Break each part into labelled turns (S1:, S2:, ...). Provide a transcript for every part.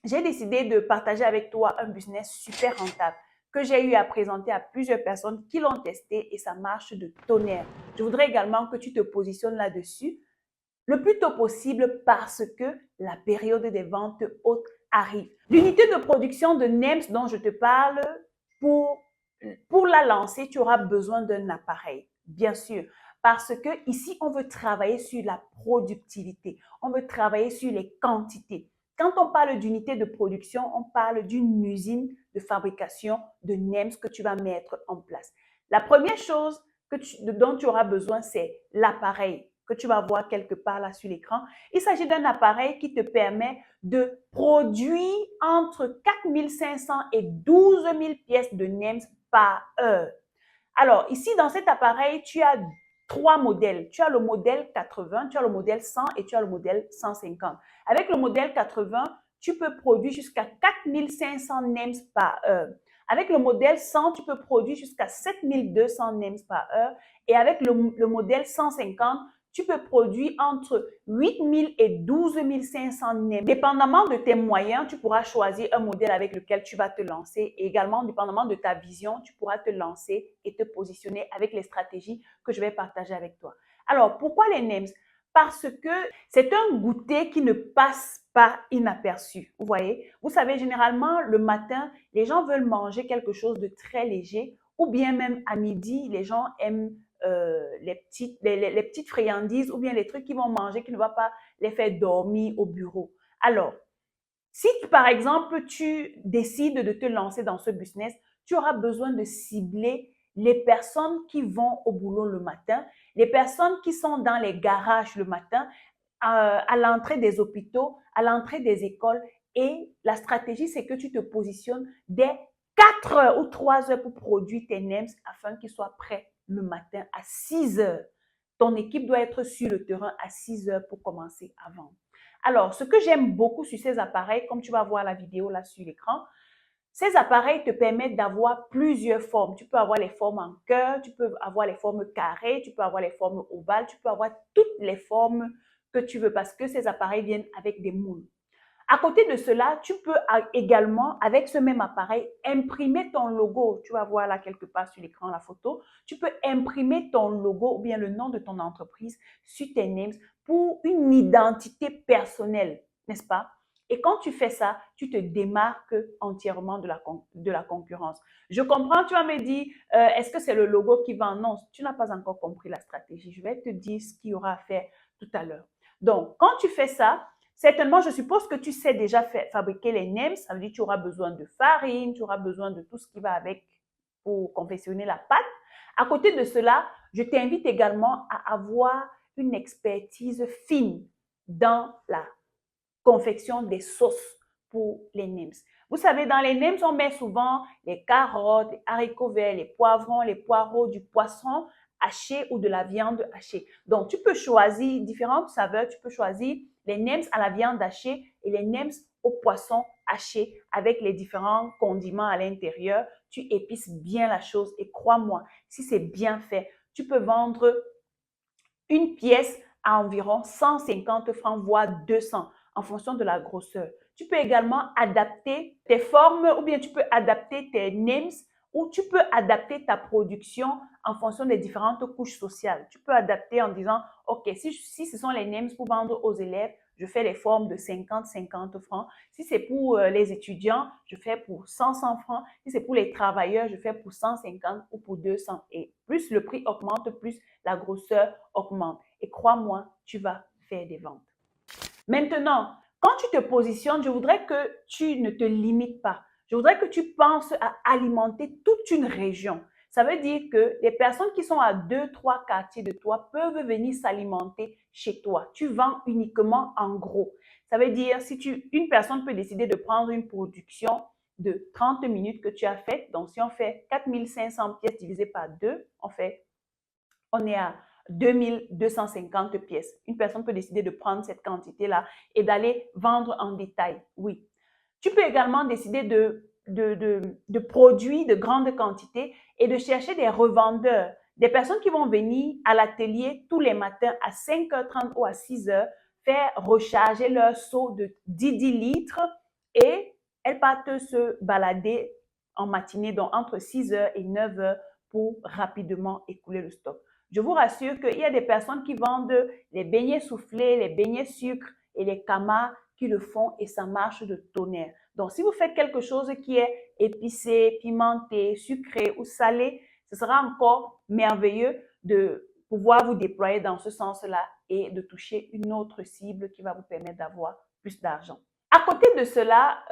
S1: j'ai décidé de partager avec toi un business super rentable que j'ai eu à présenter à plusieurs personnes qui l'ont testé et ça marche de tonnerre. Je voudrais également que tu te positionnes là-dessus le plus tôt possible parce que la période des ventes hautes arrive. L'unité de production de NEMS dont je te parle, pour, pour la lancer, tu auras besoin d'un appareil, bien sûr, parce que ici, on veut travailler sur la productivité, on veut travailler sur les quantités. Quand on parle d'unité de production, on parle d'une usine de fabrication de NEMS que tu vas mettre en place. La première chose dont tu auras besoin, c'est l'appareil que tu vas voir quelque part là sur l'écran. Il s'agit d'un appareil qui te permet de produire entre 4500 et 12 000 pièces de NEMS par heure. Alors, ici, dans cet appareil, tu as trois modèles. Tu as le modèle 80, tu as le modèle 100 et tu as le modèle 150. Avec le modèle 80, tu peux produire jusqu'à 4500 NEMS par heure. Avec le modèle 100, tu peux produire jusqu'à 7200 NEMS par heure. Et avec le modèle 150, tu peux produire entre 8 000 et 12 500 NEMS. Dépendamment de tes moyens, tu pourras choisir un modèle avec lequel tu vas te lancer. Et également, dépendamment de ta vision, tu pourras te lancer et te positionner avec les stratégies que je vais partager avec toi. Alors, pourquoi les NEMS? Parce que c'est un goûter qui ne passe pas inaperçu. Vous voyez, vous savez, généralement, le matin, les gens veulent manger quelque chose de très léger ou bien même à midi, les gens aiment les petites friandises ou bien les trucs qu'ils vont manger qui ne vont pas les faire dormir au bureau. Alors, si par exemple tu décides de te lancer dans ce business, tu auras besoin de cibler les personnes qui vont au boulot le matin, les personnes qui sont dans les garages le matin, à l'entrée des hôpitaux, à l'entrée des écoles. Et la stratégie, c'est que tu te positionnes dès 4 heures ou 3 heures pour produire tes NEMS afin qu'ils soient prêts le matin à 6 heures. Ton équipe doit être sur le terrain à 6 heures pour commencer à vendre. Alors, ce que j'aime beaucoup sur ces appareils, comme tu vas voir la vidéo là sur l'écran, ces appareils te permettent d'avoir plusieurs formes. Tu peux avoir les formes en cœur, tu peux avoir les formes carrées, tu peux avoir les formes ovales, tu peux avoir toutes les formes que tu veux parce que ces appareils viennent avec des moules. À côté de cela, tu peux également, avec ce même appareil, imprimer ton logo. Tu vas voir là quelque part sur l'écran la photo. Tu peux imprimer ton logo ou bien le nom de ton entreprise sur tes names pour une identité personnelle, n'est-ce pas? Et quand tu fais ça, tu te démarques entièrement de la concurrence. Je comprends, tu vas me dire, est-ce que c'est le logo qui vend? Non, tu n'as pas encore compris la stratégie. Je vais te dire ce qu'il y aura à faire tout à l'heure. Donc, quand tu fais ça, certainement, je suppose que tu sais déjà fabriquer les nems. Ça veut dire que tu auras besoin de farine, tu auras besoin de tout ce qui va avec pour confectionner la pâte. À côté de cela, je t'invite également à avoir une expertise fine dans la confection des sauces pour les nems. Vous savez, dans les nems, on met souvent les carottes, les haricots verts, les poivrons, les poireaux, du poisson haché ou de la viande hachée. Donc, tu peux choisir différentes saveurs. Tu peux choisir les nems à la viande hachée et les nems au poisson haché avec les différents condiments à l'intérieur. Tu épices bien la chose et crois-moi, si c'est bien fait, tu peux vendre une pièce à environ 150 francs, voire 200 en fonction de la grosseur. Tu peux également adapter tes formes ou bien tu peux adapter tes names ou tu peux adapter ta production en fonction des différentes couches sociales. Tu peux adapter en disant, OK, si ce sont les names pour vendre aux élèves, je fais les formes de 50 francs. Si c'est pour les étudiants, je fais pour 100 francs. Si c'est pour les travailleurs, je fais pour 150 ou pour 200. Et plus le prix augmente, plus la grosseur augmente. Et crois-moi, tu vas faire des ventes. Maintenant, quand tu te positionnes, je voudrais que tu ne te limites pas. Je voudrais que tu penses à alimenter toute une région. Ça veut dire que les personnes qui sont à 2, 3 quartiers de toi peuvent venir s'alimenter chez toi. Tu vends uniquement en gros. Ça veut dire si une personne peut décider de prendre une production de 30 minutes que tu as faite. Donc, si on fait 4500 pièces divisées par 2, on est à 2250 pièces. Une personne peut décider de prendre cette quantité-là et d'aller vendre en détail. Oui. Tu peux également décider de produire de grandes quantités et de chercher des revendeurs, des personnes qui vont venir à l'atelier tous les matins à 5h30 ou à 6h, faire recharger leur seau de 10 litres et elles partent se balader en matinée, donc entre 6 heures et 9 heures pour rapidement écouler le stock. Je vous rassure qu'il y a des personnes qui vendent les beignets soufflés, les beignets sucre et les camas qui le font et ça marche de tonnerre. Donc, si vous faites quelque chose qui est épicé, pimenté, sucré ou salé, ce sera encore merveilleux de pouvoir vous déployer dans ce sens-là et de toucher une autre cible qui va vous permettre d'avoir plus d'argent. À côté de cela,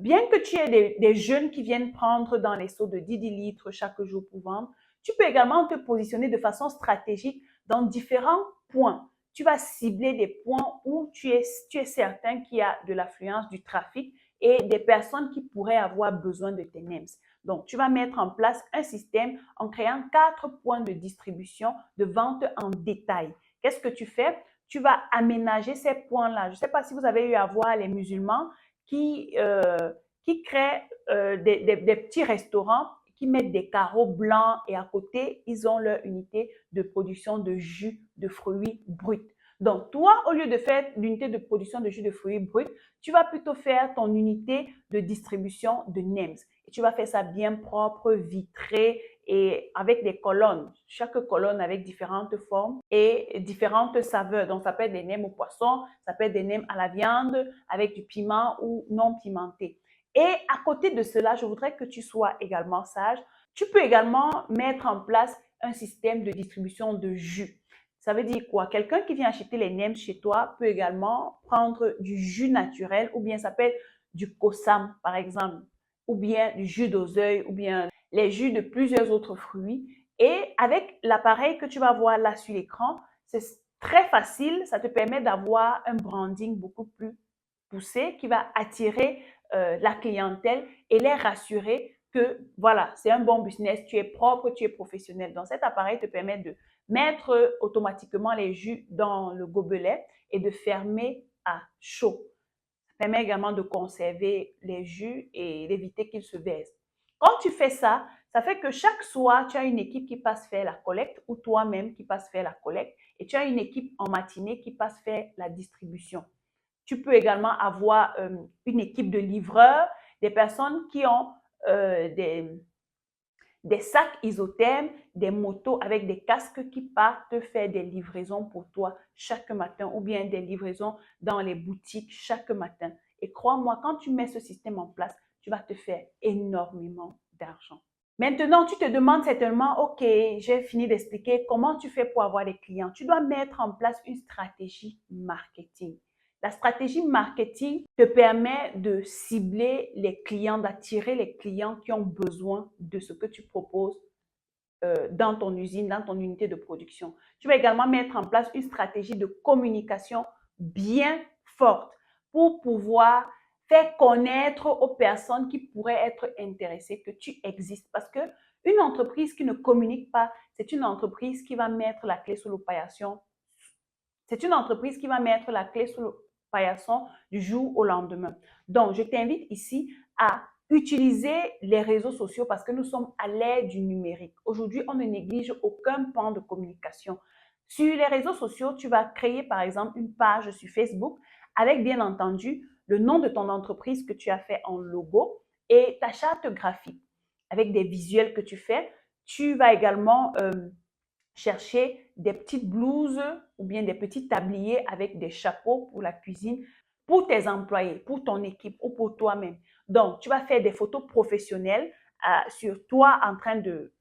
S1: bien que tu aies des jeunes qui viennent prendre dans les seaux de 10 litres chaque jour pour vendre, tu peux également te positionner de façon stratégique dans différents points. Tu vas cibler des points où tu es certain qu'il y a de l'affluence, du trafic et des personnes qui pourraient avoir besoin de tes NEMS. Donc, tu vas mettre en place un système en créant 4 points de distribution de vente en détail. Qu'est-ce que tu fais? Tu vas aménager ces points-là. Je ne sais pas si vous avez eu à voir les musulmans qui créent des petits restaurants, qui mettent des carreaux blancs et à côté, ils ont leur unité de production de jus de fruits bruts. Donc, toi, au lieu de faire l'unité de production de jus de fruits bruts, tu vas plutôt faire ton unité de distribution de NEMS. Et tu vas faire ça bien propre, vitré et avec des colonnes. Chaque colonne avec différentes formes et différentes saveurs. Donc, ça peut être des nems au poisson, ça peut être des nems à la viande avec du piment ou non pimenté. Et à côté de cela, je voudrais que tu sois également sage. Tu peux également mettre en place un système de distribution de jus. Ça veut dire quoi? Quelqu'un qui vient acheter les nems chez toi peut également prendre du jus naturel ou bien ça peut être du kosam, par exemple, ou bien du jus d'oseille ou bien les jus de plusieurs autres fruits. Et avec l'appareil que tu vas voir là sur l'écran, c'est très facile. Ça te permet d'avoir un branding beaucoup plus poussé qui va attirer la clientèle et les rassurer que voilà, c'est un bon business, tu es propre, tu es professionnel. Donc, cet appareil te permet de mettre automatiquement les jus dans le gobelet et de fermer à chaud. Ça permet également de conserver les jus et d'éviter qu'ils se baissent. Quand tu fais ça, ça fait que chaque soir, tu as une équipe qui passe faire la collecte ou toi-même qui passe faire la collecte et tu as une équipe en matinée qui passe faire la distribution. Tu peux également avoir une équipe de livreurs, des personnes qui ont des sacs isothermes, des motos avec des casques qui partent faire des livraisons pour toi chaque matin ou bien des livraisons dans les boutiques chaque matin. Et crois-moi, quand tu mets ce système en place, tu vas te faire énormément d'argent. Maintenant, tu te demandes certainement, OK, j'ai fini d'expliquer comment tu fais pour avoir des clients. Tu dois mettre en place une stratégie marketing. La stratégie marketing te permet de cibler les clients, d'attirer les clients qui ont besoin de ce que tu proposes dans ton usine, dans ton unité de production. Tu vas également mettre en place une stratégie de communication bien forte pour pouvoir faire connaître aux personnes qui pourraient être intéressées que tu existes. Parce que une entreprise qui ne communique pas, c'est une entreprise qui va mettre la clé sous le paillasson. C'est une entreprise qui va mettre la clé sous le paillasson du jour au lendemain. Donc, je t'invite ici à utiliser les réseaux sociaux parce que nous sommes à l'ère du numérique. Aujourd'hui, on ne néglige aucun pan de communication. Sur les réseaux sociaux, tu vas créer par exemple une page sur Facebook avec bien entendu le nom de ton entreprise que tu as fait en logo et ta charte graphique avec des visuels que tu fais. Tu vas également chercher des petites blouses ou bien des petits tabliers avec des chapeaux pour la cuisine, pour tes employés, pour ton équipe ou pour toi-même. Donc, tu vas faire des photos professionnelles sur toi en train de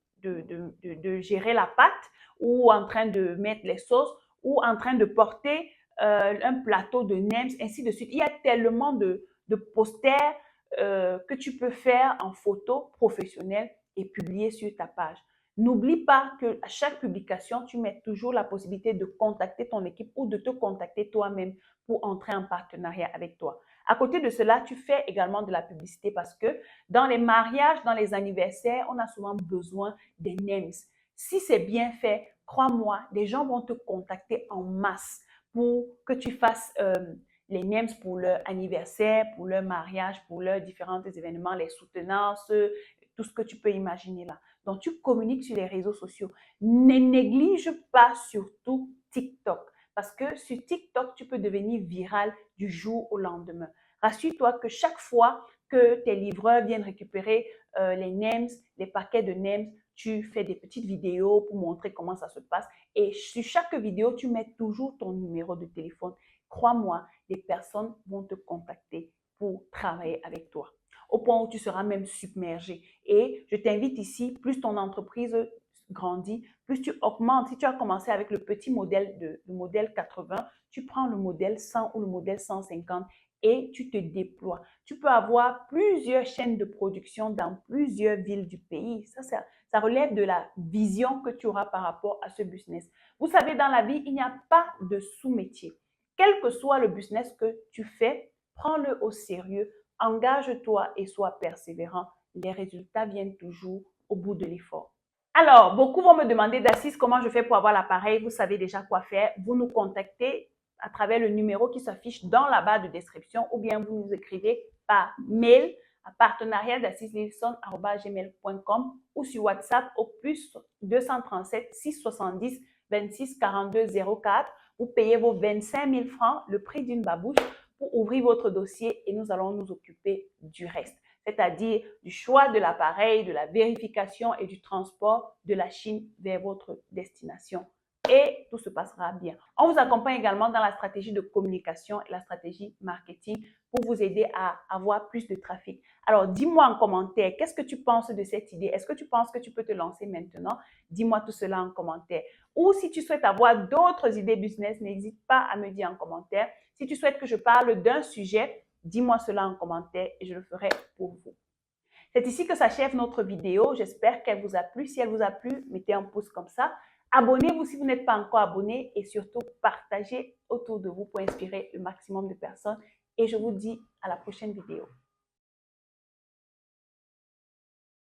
S1: gérer la pâte ou en train de mettre les sauces ou en train de porter un plateau de nems, ainsi de suite. Il y a tellement de posters que tu peux faire en photo professionnelle et publier sur ta page. N'oublie pas qu'à chaque publication, tu mets toujours la possibilité de contacter ton équipe ou de te contacter toi-même pour entrer en partenariat avec toi. À côté de cela, tu fais également de la publicité parce que dans les mariages, dans les anniversaires, on a souvent besoin des names. Si c'est bien fait, crois-moi, les gens vont te contacter en masse pour que tu fasses les names pour leur anniversaire, pour leur mariage, pour leurs différents événements, les soutenances, tout ce que tu peux imaginer là. Donc, tu communiques sur les réseaux sociaux. Ne néglige pas surtout TikTok parce que sur TikTok, tu peux devenir viral du jour au lendemain. Rassure-toi que chaque fois que tes livreurs viennent récupérer les NEMS, les paquets de NEMS, tu fais des petites vidéos pour montrer comment ça se passe. Et sur chaque vidéo, tu mets toujours ton numéro de téléphone. Crois-moi, les personnes vont te contacter pour travailler avec toi, au point où tu seras même submergé. Et je t'invite ici, plus ton entreprise grandit, plus tu augmentes. Si tu as commencé avec le petit modèle, le modèle 80, tu prends le modèle 100 ou le modèle 150 et tu te déploies. Tu peux avoir plusieurs chaînes de production dans plusieurs villes du pays. Ça relève de la vision que tu auras par rapport à ce business. Vous savez, dans la vie, il n'y a pas de sous-métier. Quel que soit le business que tu fais, prends-le au sérieux, engage-toi et sois persévérant. Les résultats viennent toujours au bout de l'effort. Alors, beaucoup vont me demander, Dassis, comment je fais pour avoir l'appareil. Vous savez déjà quoi faire. Vous nous contactez à travers le numéro qui s'affiche dans la barre de description ou bien vous nous écrivez par mail à partenariat.dassislilson@gmail.com ou sur WhatsApp au plus 237 670 26 42 04. Vous payez vos 25 000 francs, le prix d'une babouche, pour ouvrir votre dossier et nous allons nous occuper du reste, c'est-à-dire du choix de l'appareil, de la vérification et du transport de la Chine vers votre destination. Et tout se passera bien. On vous accompagne également dans la stratégie de communication et la stratégie marketing pour vous aider à avoir plus de trafic. Alors, dis-moi en commentaire, qu'est-ce que tu penses de cette idée? Est-ce que tu penses que tu peux te lancer maintenant? Dis-moi tout cela en commentaire. Ou si tu souhaites avoir d'autres idées business, n'hésite pas à me dire en commentaire. Si tu souhaites que je parle d'un sujet, dis-moi cela en commentaire et je le ferai pour vous. C'est ici que s'achève notre vidéo. J'espère qu'elle vous a plu. Si elle vous a plu, mettez un pouce comme ça. Abonnez-vous si vous n'êtes pas encore abonné et surtout partagez autour de vous pour inspirer le maximum de personnes. Et je vous dis à la prochaine vidéo.